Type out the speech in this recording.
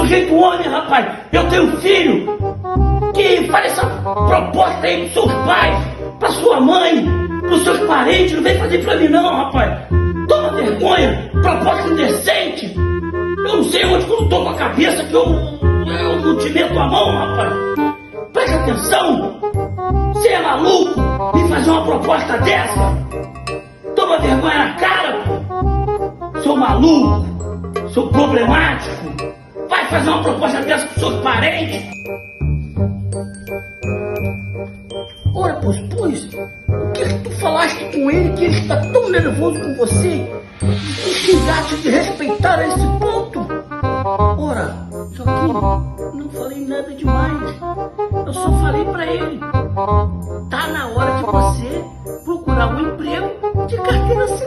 sujeito homem, rapaz. Eu tenho um filho que faz essa proposta aí pros seus pais, pra sua mãe, pros seus parentes. Não vem fazer pra mim não, rapaz. Toma vergonha, proposta indecente. Eu não sei onde que eu tô com a cabeça que eu não te meto a mão, rapaz. Presta atenção. Você é maluco em fazer uma proposta dessa? Toma vergonha na cara, pô. Sou maluco, sou problemático. Vai fazer uma proposta dessa com seus parentes? Ora, pois, o que tu falaste com ele que ele está tão nervoso com você e xingaste de respeitar a esse ponto? Ora, Joaquim, não falei nada demais. Eu só falei pra ele. Tá na hora de você procurar um emprego de carteira assinada.